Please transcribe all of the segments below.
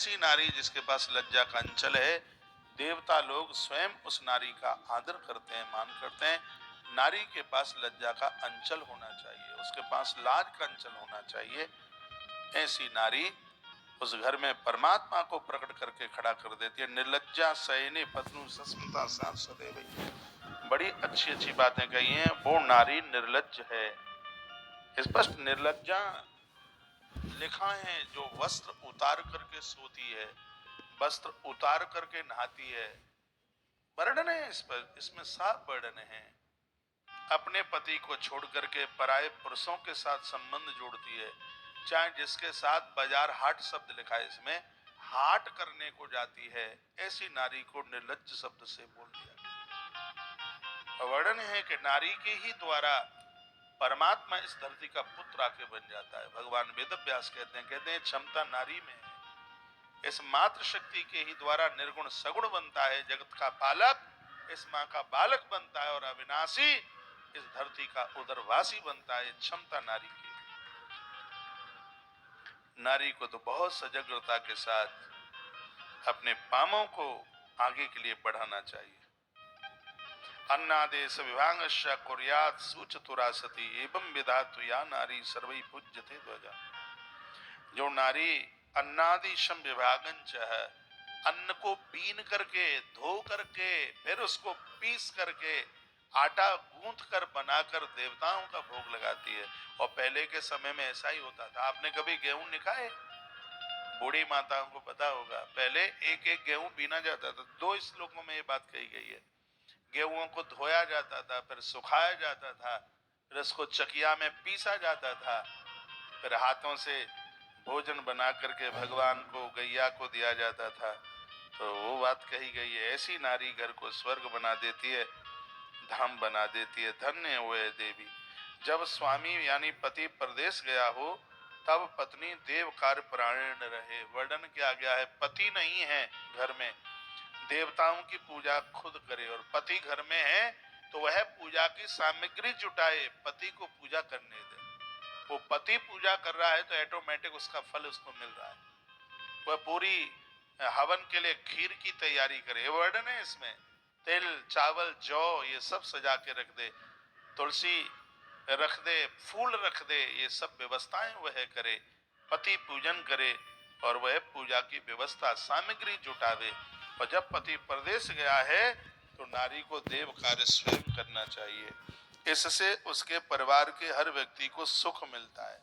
ऐसी नारी जिसके पास लज्जा का अंचल है, देवता लोग स्वयं उस नारी का आदर करते हैं, मान करते हैं। नारी के पास लज्जा का अंचल होना चाहिए, उसके पास लाज का अंचल होना चाहिए। ऐसी नारी उस घर में परमात्मा को प्रकट करके खड़ा कर देती है। निर्लज्जा सयने पत्नु सस्मिता साथ सदैव। बड़ी अच्छी अच्छी बातें कही हैं। वो नारी निर्लज्ज है। स्पष्ट निर्लज्जा लिखा है, जो वस्त्र उतार करके सोती है, वस्त्र उतार करके नहाती है। वर्णन है इस पर, इसमें साफ वर्णन है। अपने पति को छोड़ करके पराये पुरुषों के साथ संबंध जोड़ती है, चाहे जिसके साथ बाजार हाट शब्द लिखा है, इसमें हाट करने को जाती है। ऐसी नारी को निर्लज्ज शब्द से बोल दिया। वर्णन है कि नारी के ही द्वारा परमात्मा इस धरती का पुत्र आके बन जाता है। भगवान वेदव्यास कहते हैं क्षमता नारी में है। इस मातृ शक्ति के ही द्वारा निर्गुण सगुण बनता है, जगत का पालक इस माँ का बालक बनता है, और अविनाशी इस धरती का उदरवासी बनता है। क्षमता नारी की। नारी को तो बहुत सजगता के साथ अपने पामों को आगे के लिए बढ़ाना चाहिए। अन्नादेश विभागस्य कुर्यात् सुचतुरा सती एवं विधातु या नारी सर्वै पूज्यते ध्वजा। जो नारी अन्नादिशम विभागंच है, अन्न को बीन करके, धो करके, फिर उसको पीस करके, आटा गूंथ कर बनाकर देवताओं का भोग लगाती है। और पहले के समय में ऐसा ही होता था। आपने कभी गेहूं नहीं खाए? बूढ़ी माताओं को पता होगा, पहले एक एक गेहूं बीना जाता था। 2 श्लोकों में ये बात कही गई है। गेहूं को धोया जाता था, फिर सुखाया जाता था, फिर उसको चकिया में पीसा जाता था, फिर हाथों से भोजन बना करके भगवान को, गैया को दिया जाता था। तो वो बात कही गई है। ऐसी नारी घर को स्वर्ग बना देती है, धाम बना देती है। धन्य हुए देवी। जब स्वामी यानी पति परदेश गया हो, तब पत्नी देव कार्य परायण रहे। वर्णन किया गया है, पति नहीं है घर में, देवताओं की पूजा खुद करे। और पति घर में है तो वह पूजा की सामग्री जुटाए, पति को पूजा करने दे। वो पति पूजा कर रहा है तो ऑटोमेटिक उसका फल उसको मिल रहा है। वह पूरी हवन के लिए खीर की तैयारी करे। वर्णन है इसमें, तिल चावल जौ ये सब सजा के रख दे, तुलसी रख दे, फूल रख दे, ये सब व्यवस्थाएं वह करे, पति पूजन करे और वह पूजा की व्यवस्था सामग्री जुटावे। और जब पति परदेश गया है तो नारी को देव कार्य स्वयं करना चाहिए। इससे उसके परिवार के हर व्यक्ति को सुख मिलता है,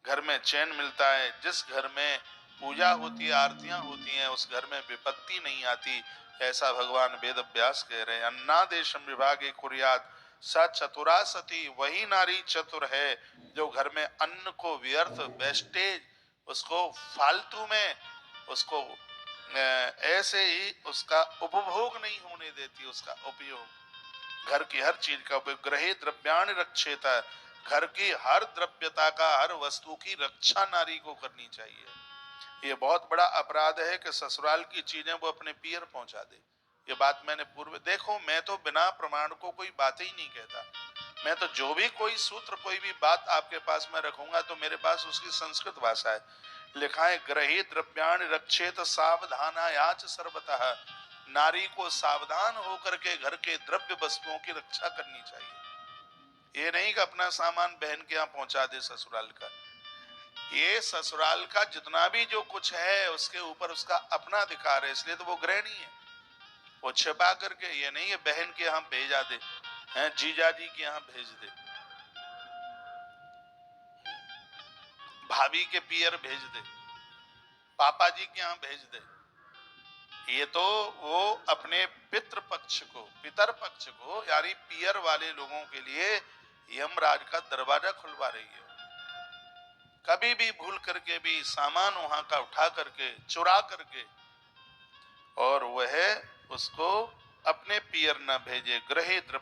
घर में चैन मिलता है। जिस घर में पूजा होती है, आरतियां होती हैं, उस घर में विपत्ति नहीं आती। ऐसा भगवान वेद व्यास कह रहे हैं। अन्नादेशम विभागे कुर्यात् सा चतुरा सती। वही नारी चतुर है जो घर में अन्न को व्यर्थ, वेस्टेज, उसको फालतू में, उसको ऐसे ही उसका उपभोग नहीं होने देती, उसका उपयोग। घर की हर चीज का उपयोग। गृहे द्रव्याणि रक्षेत। घर की हर द्रव्यता का, हर वस्तु की रक्षा नारी को करनी चाहिए। ये बहुत बड़ा अपराध है कि ससुराल की चीजें वो अपने पियर पहुंचा दे। ये बात मैंने पूर्व, देखो मैं तो बिना प्रमाण को कोई बात ही नहीं कहता। मैं तो जो भी कोई सूत्र, कोई भी बात आपके पास में रखूंगा तो मेरे पास उसकी संस्कृत भाषा है। लिखा है, गृहे द्रव्याणि रक्षेत सावधानायाच सर्वतः। नारी को सावधान होकर के घर के द्रव्य वस्तुओं की रक्षा करनी चाहिए। ये नहीं कि अपना सामान बहन के यहाँ पहुंचा दे ससुराल का। ये ससुराल का जितना भी जो कुछ है उसके ऊपर उसका अपना अधिकार है, इसलिए तो वो गृहिणी है। वो छिपा करके, ये नहीं है बहन के यहाँ भेजा दे, हैं जीजा जी के यहाँ भेज दे, भाभी के पियर भेज दे, पापा जी के यहाँ भेज दे। ये तो वो अपने पितृ पक्ष को, पितर पक्ष को, यानी पियर वाले लोगों के लिए यमराज का दरवाजा खुलवा रही है। कभी भी भूल करके भी सामान वहां का उठा करके, चुरा करके, और वह उसको अपने पियर न भेजे। गृहे